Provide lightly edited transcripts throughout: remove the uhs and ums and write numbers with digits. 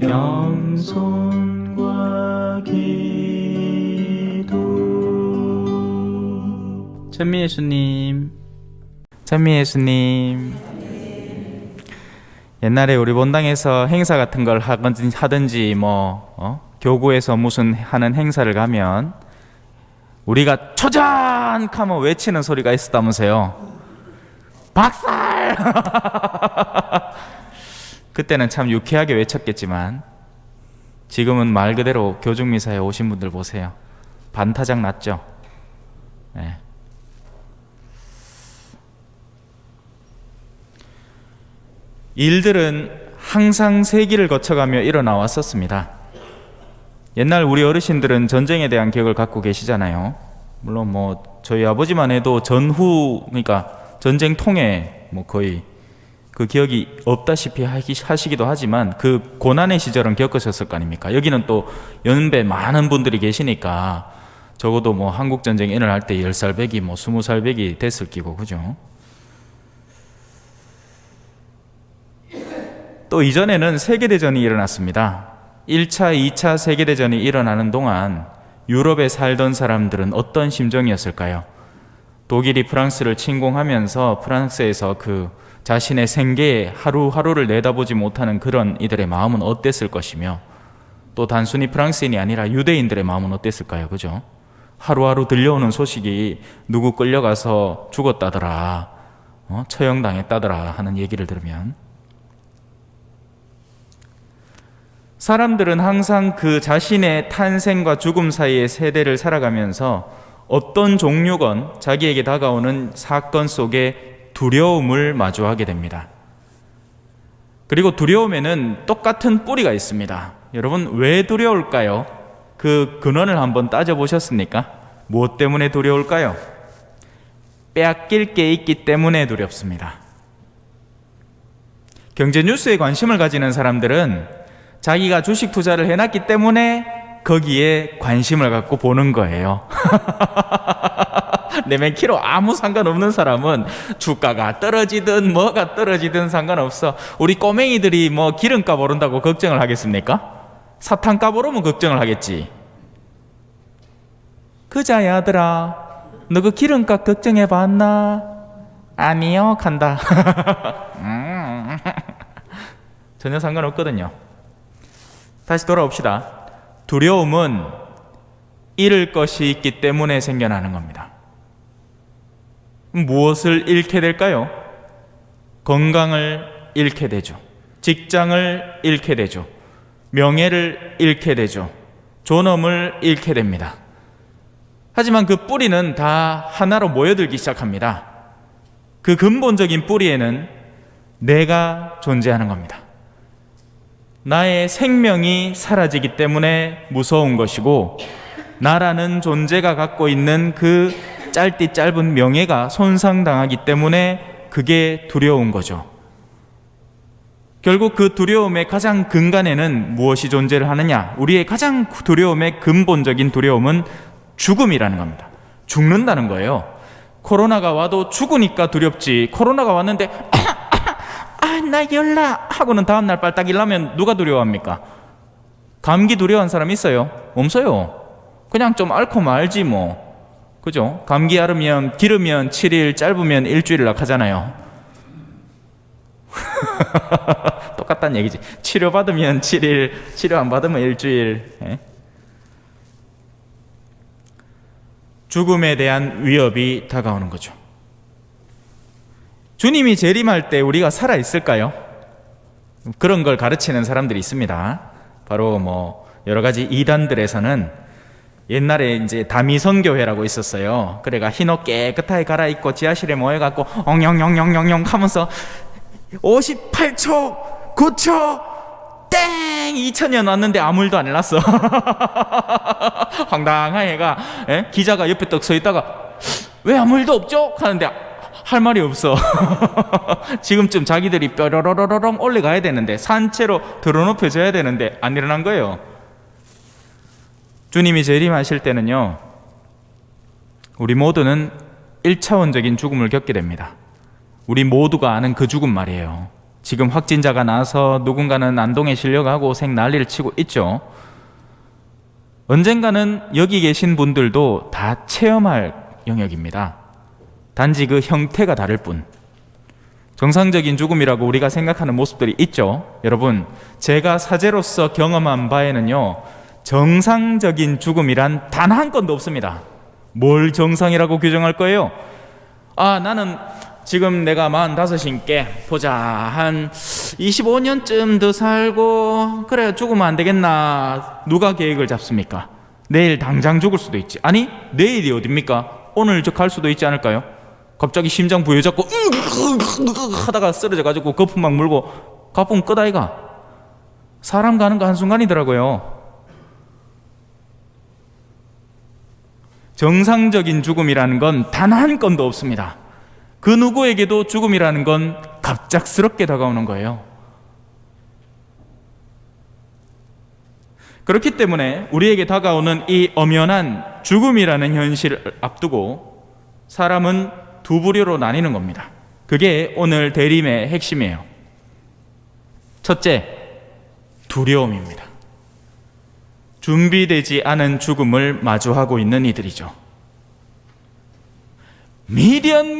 영손과 기도. 찬미 예수님, 찬미 예수님. 옛날에 우리 본당에서 행사 같은 걸 하든지 교구에서 무슨 하는 행사를 가면 우리가 초전하면 외치는 소리가 있었다면서요. 박살! 그때는 참 유쾌하게 외쳤겠지만 지금은 말 그대로 교중미사에 오신 분들 보세요. 반타작 났죠. 네. 일들은 항상 세기를 거쳐가며 일어나 왔었습니다. 옛날 우리 어르신들은 전쟁에 대한 기억을 갖고 계시잖아요. 물론 저희 아버지만 해도 그러니까 전쟁 통에 거의 그 기억이 없다시피 하시기도 하지만 그 고난의 시절은 겪으셨을 거 아닙니까? 여기는 또 연배 많은 분들이 계시니까 적어도 한국 전쟁이 일어날 때 10살 배기 20살 배기 됐을 끼고, 그죠? 또 이전에는 세계대전이 일어났습니다. 1차, 2차 세계대전이 일어나는 동안 유럽에 살던 사람들은 어떤 심정이었을까요? 독일이 프랑스를 침공하면서 프랑스에서 그 자신의 생계에 하루하루를 내다보지 못하는 그런 이들의 마음은 어땠을 것이며, 또 단순히 프랑스인이 아니라 유대인들의 마음은 어땠을까요? 그죠? 하루하루 들려오는 소식이 누구 끌려가서 죽었다더라, 처형당했다더라 하는 얘기를 들으면 사람들은 항상 그 자신의 탄생과 죽음 사이의 세대를 살아가면서 어떤 종류건 자기에게 다가오는 사건 속에 두려움을 마주하게 됩니다. 그리고 두려움에는 똑같은 뿌리가 있습니다. 여러분, 왜 두려울까요? 그 근원을 한번 따져보셨습니까? 무엇 때문에 두려울까요? 빼앗길 게 있기 때문에 두렵습니다. 경제 뉴스에 관심을 가지는 사람들은 자기가 주식 투자를 해놨기 때문에 거기에 관심을 갖고 보는 거예요. 내맨키로 아무 상관없는 사람은 주가가 떨어지든 뭐가 떨어지든 상관없어. 우리 꼬맹이들이 기름값 오른다고 걱정을 하겠습니까? 사탕값 오르면 걱정을 하겠지. 그자야 아들아, 너 그 기름값 걱정해봤나? 아니요 간다. 전혀 상관없거든요. 다시 돌아옵시다. 두려움은 잃을 것이 있기 때문에 생겨나는 겁니다. 무엇을 잃게 될까요? 건강을 잃게 되죠. 직장을 잃게 되죠. 명예를 잃게 되죠. 존엄을 잃게 됩니다. 하지만 그 뿌리는 다 하나로 모여들기 시작합니다. 그 근본적인 뿌리에는 내가 존재하는 겁니다. 나의 생명이 사라지기 때문에 무서운 것이고, 나라는 존재가 갖고 있는 그 짧은 명예가 손상당하기 때문에 그게 두려운 거죠. 결국 그 두려움의 가장 근간에는 무엇이 존재를 하느냐? 우리의 가장 두려움의 근본적인 두려움은 죽음이라는 겁니다. 죽는다는 거예요. 코로나가 와도 죽으니까 두렵지, 코로나가 왔는데 나 열나 하고는 다음날 빨딱 일나면 누가 두려워합니까? 감기 두려워하는 사람 있어요? 없어요. 그냥 좀 앓고 말지 그죠? 감기 앓으면 길으면 7일, 짧으면 일주일락 하잖아요. 똑같다는 얘기지. 치료받으면 7일, 치료 안 받으면 일주일. 죽음에 대한 위협이 다가오는 거죠. 주님이 재림할 때 우리가 살아있을까요? 그런 걸 가르치는 사람들이 있습니다. 바로 여러 가지 이단들에서는 옛날에 이제 다미선교회라고 있었어요. 그래가 흰옷 깨끗하게 갈아입고 지하실에 모여갖고 엉영영영영영 하면서 58초 9초 땡 2000년 왔는데 아무 일도 안 일어났어. 황당한 애가 기자가 옆에 떡 서 있다가 왜 아무 일도 없죠? 하는데 할 말이 없어. 지금쯤 자기들이 뾰로로로롱 올라가야 되는데, 산채로 드러눕혀져야 되는데 안 일어난 거예요. 주님이 재림하실 때는요, 우리 모두는 1차원적인 죽음을 겪게 됩니다. 우리 모두가 아는 그 죽음 말이에요. 지금 확진자가 나서 누군가는 안동에 실려가고 생 난리를 치고 있죠. 언젠가는 여기 계신 분들도 다 체험할 영역입니다. 단지 그 형태가 다를 뿐. 정상적인 죽음이라고 우리가 생각하는 모습들이 있죠. 여러분, 제가 사제로서 경험한 바에는요, 정상적인 죽음이란 단 한 건도 없습니다. 뭘 정상이라고 규정할 거예요? 나는 지금 내가 45인께 보자, 한 25년쯤 더 살고 그래 죽으면 안 되겠나. 누가 계획을 잡습니까? 내일 당장 죽을 수도 있지. 아니, 내일이 어딥니까? 오늘 저 갈 수도 있지 않을까요? 갑자기 심장 부여잡고 하다가 쓰러져가지고 거품 막 물고 가품 끝 아이가. 사람 가는 거 한순간이더라고요. 정상적인 죽음이라는 건 단 한 건도 없습니다. 그 누구에게도 죽음이라는 건 갑작스럽게 다가오는 거예요. 그렇기 때문에 우리에게 다가오는 이 엄연한 죽음이라는 현실을 앞두고 사람은 두 부류로 나뉘는 겁니다. 그게 오늘 대림의 핵심이에요. 첫째, 두려움입니다. 준비되지 않은 죽음을 마주하고 있는 이들이죠. 미련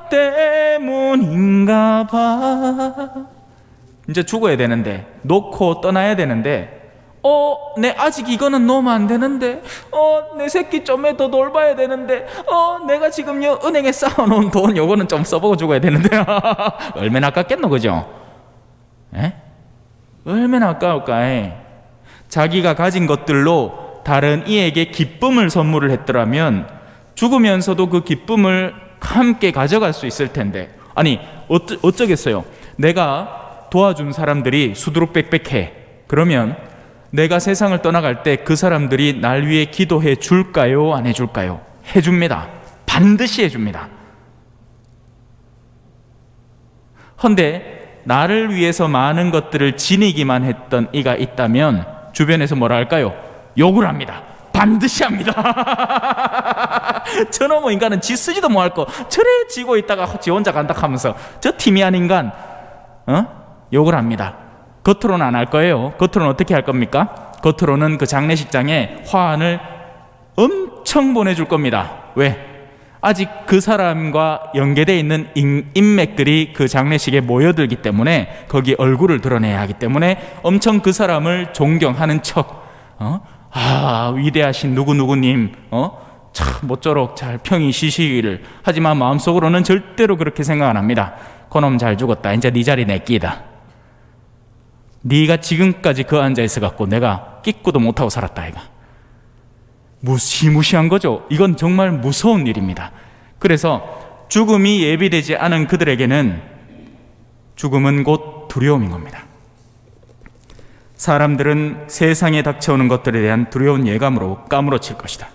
때문인가 봐. 이제 죽어야 되는데, 놓고 떠나야 되는데, 내 아직 이거는 놓으면 안 되는데, 내 새끼 좀에 더 돌봐야 되는데, 내가 지금 은행에 쌓아놓은 돈 요거는 좀 써보고 죽어야 되는데 얼마나 아깝겠노, 그죠? 에? 얼마나 아까울까? 자기가 가진 것들로 다른 이에게 기쁨을 선물을 했더라면 죽으면서도 그 기쁨을 함께 가져갈 수 있을 텐데, 아니 어쩌겠어요. 내가 도와준 사람들이 수두룩빽빽해. 그러면 내가 세상을 떠나갈 때 그 사람들이 날 위해 기도해 줄까요? 안 해줄까요? 해줍니다. 반드시 해줍니다. 헌데 나를 위해서 많은 것들을 지니기만 했던 이가 있다면 주변에서 뭐라 할까요? 욕을 합니다. 반드시 합니다. 저놈의 인간은 지 쓰지도 못할 거 저래 지고 있다가 지 혼자 간다 하면서 저 티미한 인간 욕을 합니다. 겉으로는 안 할 거예요. 겉으로는 어떻게 할 겁니까? 겉으로는 그 장례식장에 화환을 엄청 보내줄 겁니다. 왜? 아직 그 사람과 연계되어 있는 인맥들이 그 장례식에 모여들기 때문에 거기 얼굴을 드러내야 하기 때문에 엄청 그 사람을 존경하는 척, 위대하신 누구누구님, 참 모쪼록 잘 평이 쉬시기를. 하지만 마음속으로는 절대로 그렇게 생각 안 합니다. 그놈 잘 죽었다. 이제 네 자리 내 끼다. 네가 지금까지 그 앉아있어 갖고 내가 끼꾸도 못하고 살았다 이가. 무시무시한 거죠. 이건 정말 무서운 일입니다. 그래서 죽음이 예비되지 않은 그들에게는 죽음은 곧 두려움인 겁니다. 사람들은 세상에 닥쳐오는 것들에 대한 두려운 예감으로 까무러칠 것이다.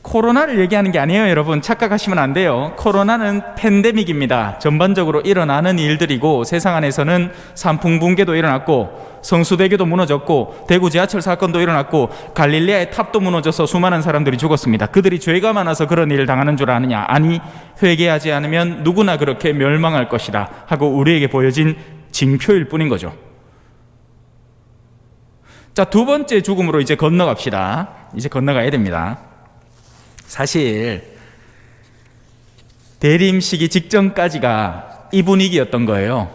코로나를 얘기하는 게 아니에요, 여러분. 착각하시면 안 돼요. 코로나는 팬데믹입니다. 전반적으로 일어나는 일들이고, 세상 안에서는 산풍 붕괴도 일어났고, 성수대교도 무너졌고, 대구 지하철 사건도 일어났고, 갈릴레아의 탑도 무너져서 수많은 사람들이 죽었습니다. 그들이 죄가 많아서 그런 일을 당하는 줄 아느냐? 아니, 회개하지 않으면 누구나 그렇게 멸망할 것이다 하고 우리에게 보여진 징표일 뿐인 거죠. 자, 두 번째 죽음으로 이제 건너갑시다. 이제 건너가야 됩니다. 사실 대림 시기 직전까지가 이 분위기였던 거예요.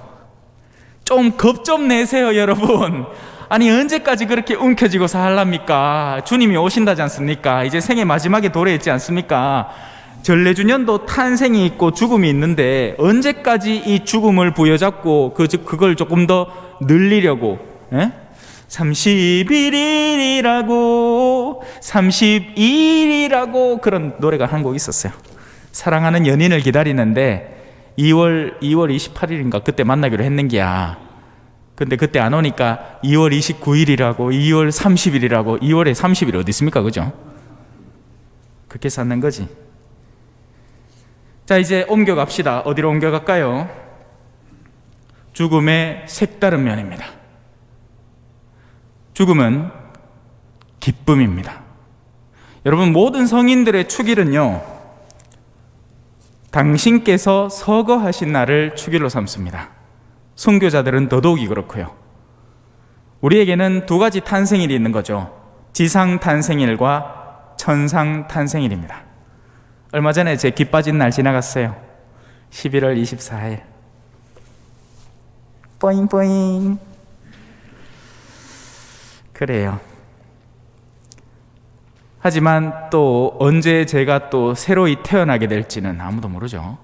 좀 겁 좀 내세요, 여러분. 아니 언제까지 그렇게 움켜쥐고 살랍니까? 주님이 오신다지 않습니까? 이제 생의 마지막에 도래했지 않습니까? 전래주년도 탄생이 있고 죽음이 있는데 언제까지 이 죽음을 부여잡고 그걸 조금 더 늘리려고 31일이라고 32일이라고 그런 노래가 한 곡 있었어요. 사랑하는 연인을 기다리는데 2월 28일인가 그때 만나기로 했는기야. 근데 그때 안 오니까 2월 29일이라고 2월 30일이라고 2월에 30일 어디 있습니까? 그죠? 그렇게 사는 거지. 자, 이제 옮겨갑시다. 어디로 옮겨갈까요? 죽음의 색다른 면입니다. 죽음은 기쁨입니다. 여러분, 모든 성인들의 축일은요, 당신께서 서거하신 날을 축일로 삼습니다. 순교자들은 더더욱이 그렇고요. 우리에게는 두 가지 탄생일이 있는 거죠. 지상 탄생일과 천상 탄생일입니다. 얼마 전에 제 기 빠진 날 지나갔어요. 11월 24일. 뿌잉뿌잉. 그래요. 하지만 또 언제 제가 또 새로이 태어나게 될지는 아무도 모르죠.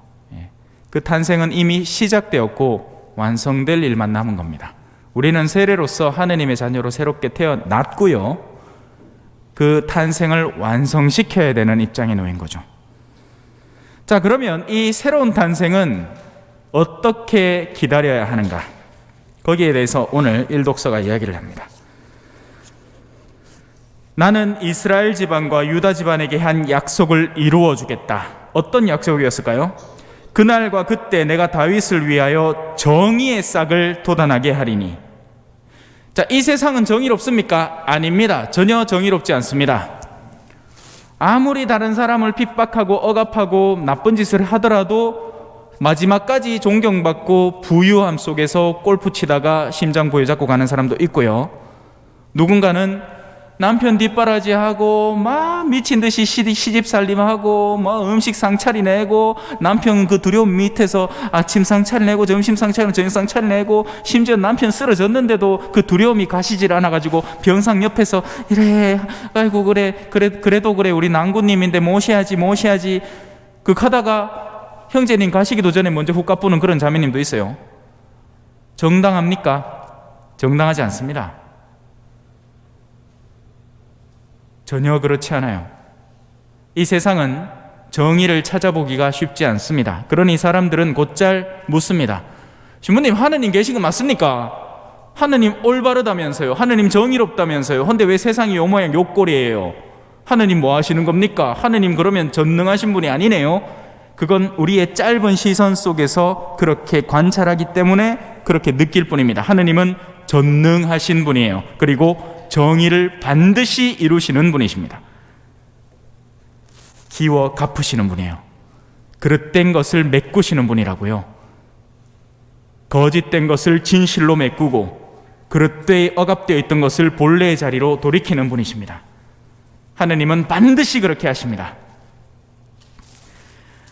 그 탄생은 이미 시작되었고 완성될 일만 남은 겁니다. 우리는 세례로서 하느님의 자녀로 새롭게 태어났고요. 그 탄생을 완성시켜야 되는 입장에 놓인 거죠. 자, 그러면 이 새로운 탄생은 어떻게 기다려야 하는가? 거기에 대해서 오늘 일독서가 이야기를 합니다. 나는 이스라엘 지방과 유다 지방에게 한 약속을 이루어 주겠다. 어떤 약속이었을까요? 그날과 그때 내가 다윗을 위하여 정의의 싹을 돋아나게 하리니. 자, 이 세상은 정의롭습니까? 아닙니다. 전혀 정의롭지 않습니다. 아무리 다른 사람을 핍박하고 억압하고 나쁜 짓을 하더라도 마지막까지 존경받고 부유함 속에서 골프 치다가 심장 부여잡고 가는 사람도 있고요. 누군가는 남편 뒷바라지하고 막 미친 듯이 시집 살림하고 뭐 음식 상차리 내고 남편 그 두려움 밑에서 아침 상차리 내고 점심 상차리 저녁 상차리 내고 심지어 남편 쓰러졌는데도 그 두려움이 가시질 않아가지고 병상 옆에서 이래 아이고 그래도 그래 우리 낭구님인데 모셔야지 그 하다가 형제님 가시기도 전에 먼저 훅 까부는 그런 자매님도 있어요. 정당합니까? 정당하지 않습니다. 전혀 그렇지 않아요. 이 세상은 정의를 찾아보기가 쉽지 않습니다. 그러니 사람들은 곧잘 묻습니다. 신부님, 하느님 계신 거 맞습니까? 하느님 올바르다면서요. 하느님 정의롭다면서요. 근데 왜 세상이 요 모양 요 꼴이에요? 하느님 뭐 하시는 겁니까? 하느님 그러면 전능하신 분이 아니네요. 그건 우리의 짧은 시선 속에서 그렇게 관찰하기 때문에 그렇게 느낄 뿐입니다. 하느님은 전능하신 분이에요. 그리고 정의를 반드시 이루시는 분이십니다. 기워 갚으시는 분이에요. 그릇된 것을 메꾸시는 분이라고요. 거짓된 것을 진실로 메꾸고 그릇되이 억압되어 있던 것을 본래의 자리로 돌이키는 분이십니다. 하느님은 반드시 그렇게 하십니다.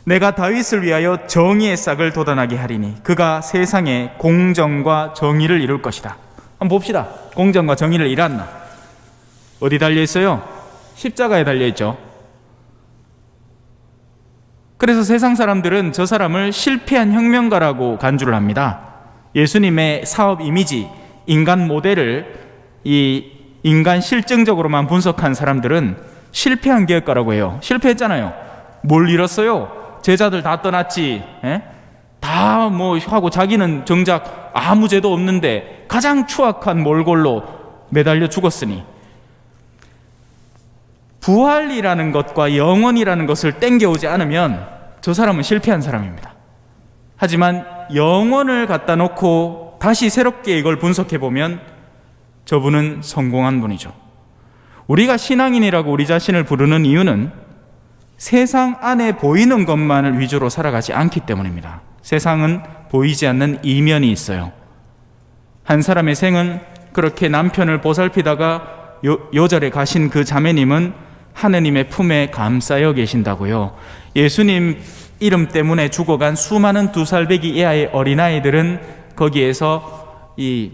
내가 다윗을 위하여 정의의 싹을 돋아나게 하리니 그가 세상에 공정과 정의를 이룰 것이다. 한번 봅시다. 공정과 정의를 이뤘나? 어디 달려있어요? 십자가에 달려있죠. 그래서 세상 사람들은 저 사람을 실패한 혁명가라고 간주를 합니다. 예수님의 사업 이미지, 인간 모델을 이 인간 실증적으로만 분석한 사람들은 실패한 개혁가라고 해요. 실패했잖아요. 뭘 잃었어요? 제자들 다 떠났지. 다 뭐 하고 자기는 정작 아무 죄도 없는데 가장 추악한 몰골로 매달려 죽었으니 부활이라는 것과 영원이라는 것을 땡겨오지 않으면 저 사람은 실패한 사람입니다. 하지만 영원을 갖다 놓고 다시 새롭게 이걸 분석해보면 저분은 성공한 분이죠. 우리가 신앙인이라고 우리 자신을 부르는 이유는 세상 안에 보이는 것만을 위주로 살아가지 않기 때문입니다. 세상은 보이지 않는 이면이 있어요. 한 사람의 생은 그렇게 남편을 보살피다가 요절에 가신 그 자매님은 하느님의 품에 감싸여 계신다고요. 예수님 이름 때문에 죽어간 수많은 2살배기 이하의 어린아이들은 거기에서 이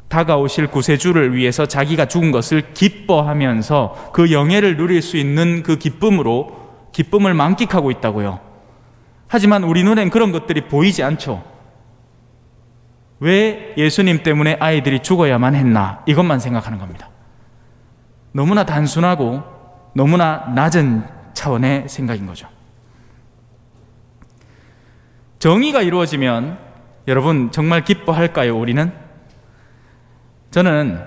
다가오실 구세주를 위해서 자기가 죽은 것을 기뻐하면서 그 영예를 누릴 수 있는 그 기쁨을 만끽하고 있다고요. 하지만 우리 눈엔 그런 것들이 보이지 않죠. 왜 예수님 때문에 아이들이 죽어야만 했나? 이것만 생각하는 겁니다. 너무나 단순하고 너무나 낮은 차원의 생각인 거죠. 정의가 이루어지면 여러분 정말 기뻐할까요? 우리는? 저는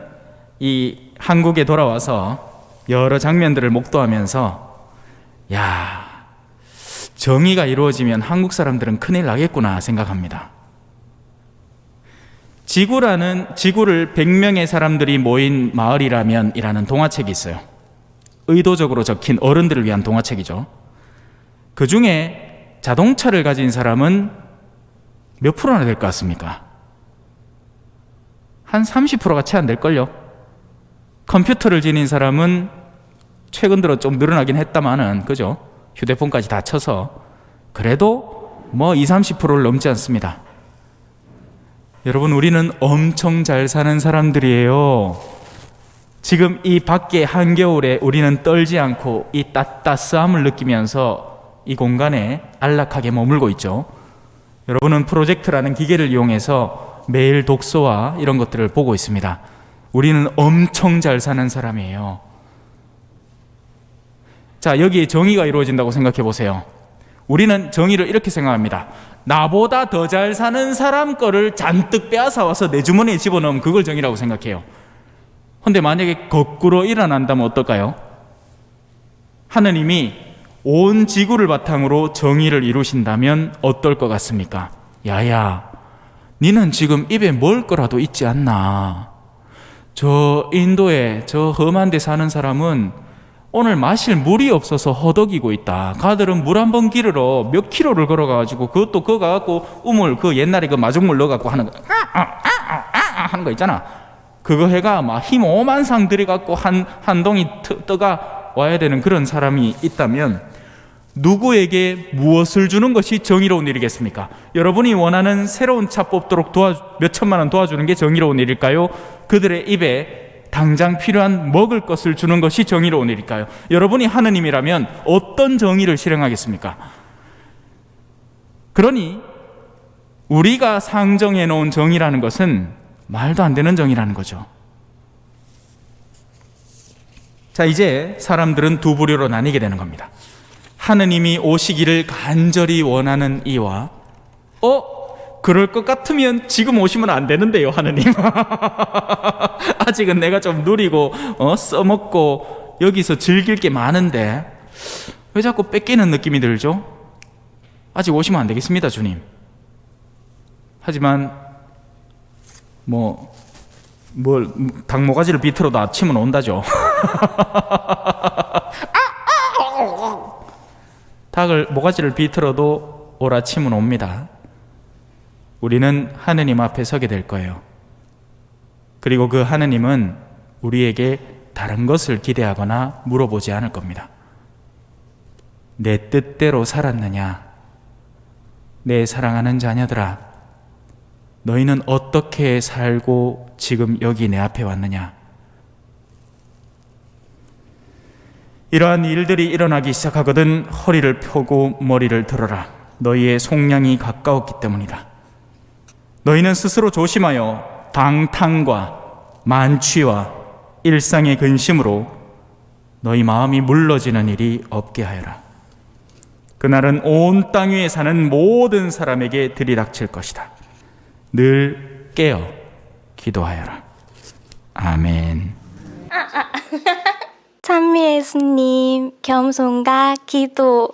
이 한국에 돌아와서 여러 장면들을 목도하면서 정의가 이루어지면 한국 사람들은 큰일 나겠구나 생각합니다. 지구를 100명의 사람들이 모인 마을이라면 이라는 동화책이 있어요. 의도적으로 적힌 어른들을 위한 동화책이죠. 그 중에 자동차를 가진 사람은 몇 프로나 될 것 같습니까? 한 30%가 채 안 될걸요? 컴퓨터를 지닌 사람은 최근 들어 좀 늘어나긴 했다마는, 그죠? 휴대폰까지 다 쳐서 그래도 뭐 20, 30%를 넘지 않습니다. 여러분, 우리는 엄청 잘 사는 사람들이에요. 지금 이 밖에 한겨울에 우리는 떨지 않고 이 따스함을 느끼면서 이 공간에 안락하게 머물고 있죠. 여러분은 프로젝터라는 기계를 이용해서 매일 독서와 이런 것들을 보고 있습니다. 우리는 엄청 잘 사는 사람이에요. 자, 여기에 정의가 이루어진다고 생각해 보세요. 우리는 정의를 이렇게 생각합니다. 나보다 더 잘 사는 사람 거를 잔뜩 빼앗아 와서 내 주머니에 집어넣으면 그걸 정의라고 생각해요. 근데 만약에 거꾸로 일어난다면 어떨까요? 하느님이 온 지구를 바탕으로 정의를 이루신다면 어떨 것 같습니까? 야야, 니는 지금 입에 먹을 거라도 있지 않나? 저 인도에 저 험한 데 사는 사람은 오늘 마실 물이 없어서 허덕이고 있다. 가들은 물 한 번 기르러 몇 킬로를 걸어가지고 그것도 그거 가갖고 우물, 그 옛날에 그 마중물 넣어갖고 하는 거 하는 거 있잖아. 그거 해가 막 힘 오만상 들여갖고 한 동이 떠가 와야 되는 그런 사람이 있다면 누구에게 무엇을 주는 것이 정의로운 일이겠습니까? 여러분이 원하는 새로운 차 뽑도록 몇 천만 원 도와주는 게 정의로운 일일까요? 그들의 입에 당장 필요한 먹을 것을 주는 것이 정의로운 일일까요? 여러분이 하느님이라면 어떤 정의를 실행하겠습니까? 그러니 우리가 상정해 놓은 정의라는 것은 말도 안 되는 정의라는 거죠. 자, 이제 사람들은 두 부류로 나뉘게 되는 겁니다. 하느님이 오시기를 간절히 원하는 이와 그럴 것 같으면 지금 오시면 안 되는데요, 하느님. 아직은 내가 좀 누리고 써먹고 여기서 즐길 게 많은데 왜 자꾸 뺏기는 느낌이 들죠? 아직 오시면 안 되겠습니다, 주님. 하지만 닭 모가지를 비틀어도 아침은 온다죠. 닭을 모가지를 비틀어도 올 아침은 옵니다. 우리는 하느님 앞에 서게 될 거예요. 그리고 그 하느님은 우리에게 다른 것을 기대하거나 물어보지 않을 겁니다. 내 뜻대로 살았느냐? 내 사랑하는 자녀들아, 너희는 어떻게 살고 지금 여기 내 앞에 왔느냐? 이러한 일들이 일어나기 시작하거든 허리를 펴고 머리를 들어라. 너희의 속량이 가까웠기 때문이다. 너희는 스스로 조심하여 방탕과 만취와 일상의 근심으로 너희 마음이 물러지는 일이 없게 하여라. 그날은 온 땅 위에 사는 모든 사람에게 들이닥칠 것이다. 늘 깨어 기도하여라. 아멘. 찬미 예수님, 겸손과 기도.